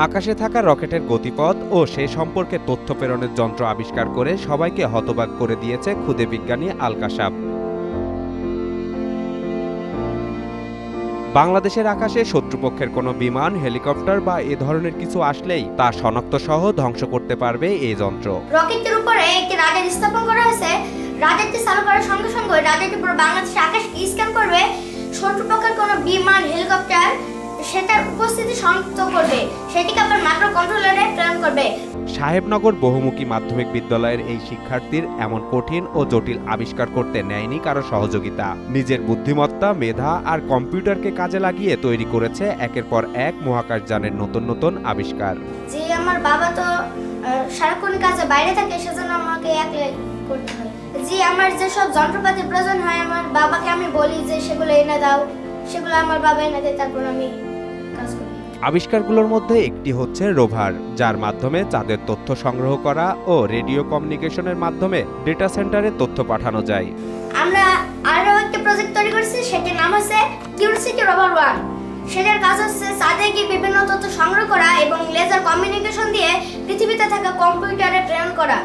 আকাশে থাকা রকেটের গতিপথ ও সে সম্পর্কে তথ্য প্রেরণের যন্ত্র আবিষ্কার করে সবাইকে হতবাক করে দিয়েছে খুদে বিজ্ঞানী আল কাশাফ। বাংলাদেশের আকাশে শত্রুপক্ষের কোনো বিমান, হেলিকপ্টার বা এ ধরনের কিছু আসলেই তা শনাক্ত সহ ধ্বংস করতে পারবে এই যন্ত্র। রকেটের উপরে একটি রাডার স্থাপন করা হয়েছে। রাডারটি চালু করার সঙ্গে সঙ্গে রাডারটি পুরো বাংলাদেশের আকাশকে স্ক্যান করবে। শত্রুপক্ষের কোনো বিমান, হেলিকপ্টার সেটার উপস্থিতি শনাক্ত করবে, সেটিকে আবার মাইক্রো কন্ট্রোলারে প্রেরণ করবে। সাহেবনগর বহুমুখী মাধ্যমিক বিদ্যালয়ের এই শিক্ষার্থীর এমন কঠিন ও জটিল আবিষ্কার করতে নেয়নি কারো সহযোগিতা। নিজের বুদ্ধিমত্তা, মেধা আর কম্পিউটারকে কাজে লাগিয়ে তৈরি করেছে একের পর এক মহাকাশযানের নতুন নতুন আবিষ্কার। যে আমার বাবা তো সারাক্ষণ কাজে বাইরে থাকে, সেজন্য আমাকে একলাই করতে হয়। যে আমার যেসব যন্ত্রপাতি প্রয়োজন হয়, আমার বাবাকে আমি বলি যে সেগুলো এনে দাও, সেগুলো আমার বাবা এনে দেয়, তারপর আমি কাজ করি। আবিষ্কারগুলোর মধ্যে একটি হচ্ছে রোভার, যার মাধ্যমে চাঁদের তথ্য সংগ্রহ করা ও রেডিও কমিউনিকেশনের মাধ্যমে ডেটা সেন্টারে তথ্য পাঠানো যায়। আমরা আরো একটা প্রজেক্ট তৈরি করেছি, সেটার নাম হচ্ছে কিউরিসিটি রোভার 1। সেটার কাজ হচ্ছে চাঁদে গিয়ে বিভিন্ন তথ্য সংগ্রহ করা এবং লেজার কমিউনিকেশন দিয়ে পৃথিবীতে থাকা কম্পিউটারে প্রেরণ করা।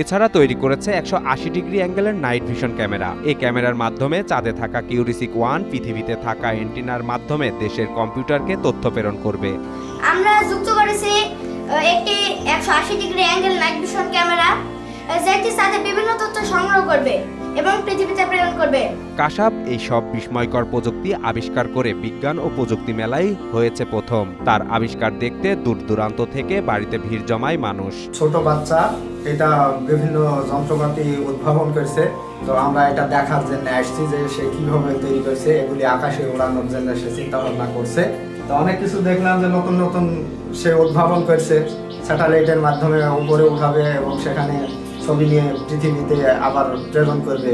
এছাড়া তৈরি করেছে 180 ডিগ্রি অ্যাঙ্গেলের নাইট ভিশন ক্যামেরা। এই ক্যামেরার মাধ্যমে চাঁদে থাকা কিউরিসিক 1 পৃথিবীতে থাকা অ্যান্টেনার মাধ্যমে দেশের কম্পিউটারকে তথ্য প্রেরণ করবে। আমরা যুক্ত করেছি একটি 180 degree angle night vision camera, যেটি চাঁদে বিভিন্ন তথ্য সংগ্রহ করবে এবং পৃথিবীতে প্রেরণ করবে। কাশাফ এই সব বিস্ময়কর প্রযুক্তি আবিষ্কার করে বিজ্ঞান ও প্রযুক্তি মেলায় হয়েছে প্রথম। তার আবিষ্কার দেখতে দূর দূরান্ত থেকে বাড়িতে ভিড় জমায় মানুষ। ছোট বাচ্চা এটা বিভিন্ন যন্ত্রপাতি উদ্ভাবন করেছে, তো আমরা এটা দেখার জন্য আসছি যে সে কিভাবে তৈরি করেছে, এগুলি আকাশে ওড়ানোর জন্য সে চিন্তা ভাবনা করছে। তো অনেক কিছু দেখলাম যে নতুন নতুন সে উদ্ভাবন করেছে, স্যাটেলাইটের মাধ্যমে উপরে উঠাবে এবং সেখানে ছবি নিয়ে পৃথিবীতে আবার প্রেরণ করবে।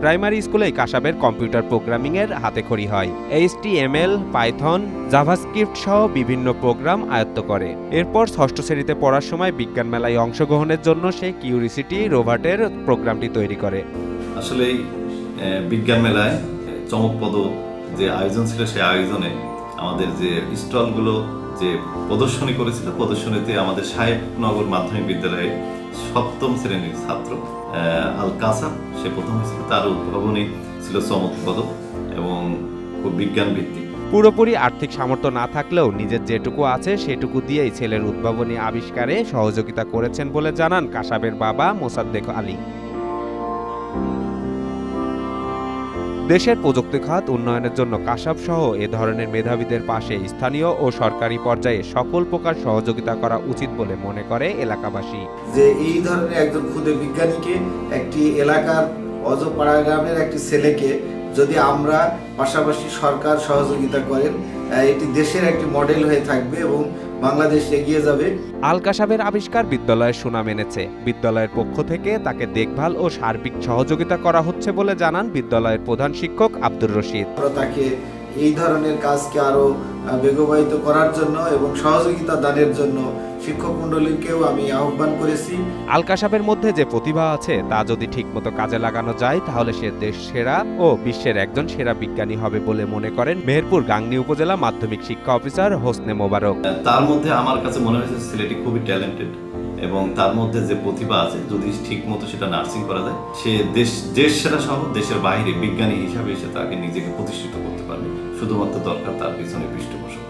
প্রাইমারি স্কুলেই কাশাফের কম্পিউটার প্রোগ্রামিং এর হাতেখড়ি হয়। HTML, পাইথন, জাভাস্ক্রিপ্ট সহ বিভিন্ন প্রোগ্রাম আয়ত্ত করে। এরপর ষষ্ঠ শ্রেণীতে পড়ার সময় বিজ্ঞান মেলায় অংশগ্রহণের জন্য সে কিউরিসিটি রোভারের প্রোগ্রামটি তৈরি করে। আসলে বিজ্ঞান মেলায় চমকপ্রদ যে আয়োজন ছিল, সেই আয়োজনে আমাদের যে স্টলগুলো যে প্রদর্শনী করেছিল, প্রদর্শনীতে আমাদের সাহেবনগর মাধ্যমিক বিদ্যালয়ে 7ম শ্রেণীর ছাত্র আল কাশাফ সে প্রথম হয়েছিল। তার উদ্ভাবনী ছিল চমকপ্রদ এবং খুব বিজ্ঞান ভিত্তিক। পুরোপুরি আর্থিক সামর্থ্য না থাকলেও নিজের যেটুকু আছে সেটুকু দিয়েই ছেলের উদ্ভাবনী আবিষ্কারে সহযোগিতা করেছেন বলে জানান কাশাফের বাবা মোসাদ্দেক আলী। দেশের প্রযুক্তি খাত উন্নয়নের জন্য কাশাফ সহ এ ধরনের মেধাবীদের পাশে স্থানীয় ও সরকারি পর্যায়ে সকল প্রকার সহযোগিতা করা উচিত বলে মনে করে এলাকাবাসী। যে এই ধরনের একজন ক্ষুদে বিজ্ঞানীকে, একটি এলাকার অজপাড়া গ্রামের একটি ছেলেকে যদি আমরা পাশাপাশি সরকার সহযোগিতা করেন, এটি দেশের একটি মডেল হয়ে থাকবে এবং বাংলাদেশ এগিয়ে যাবে। আল কাশাফের আবিষ্কার বিদ্যালয়ের সুনাম এনেছে। বিদ্যালয়ের পক্ষ থেকে তাকে দেখভাল ও সার্বিক সহযোগিতা করা হচ্ছে বলে জানান বিদ্যালয়ের প্রধান শিক্ষক আব্দুর রশিদ। তাকে এই ধরনের কাজকে আরো বেগবাহিত করার জন্য এবং সহযোগিতা দানের জন্য শিক্ষক মণ্ডলীকেও আমি আহ্বান করেছি। আল কাশাফের মধ্যে যে প্রতিভা আছে তা যদি ঠিকমতো কাজে লাগানো যায়, তাহলে সে দেশ সেরা ও বিশ্বের একজন সেরা বিজ্ঞানী হবে বলে মনে করেন মেহেরপুর গাংনী উপজেলা মাধ্যমিক শিক্ষা অফিসার হোসনে মোবারক। তার মধ্যে আমার কাছে মনে হয়েছে ছেলেটি খুবই ট্যালেন্টেড এবং তার মধ্যে যে প্রতিভা আছে, যদি ঠিক মতো সেটা নার্সিং করা যায়, সে দেশ সেরা সহ দেশের বাইরে বিজ্ঞানী হিসাবে এসে তাকে নিজেকে প্রতিষ্ঠিত করতে পারবে। শুধুমাত্র দরকার তার পিছনে পৃষ্ঠপোষক।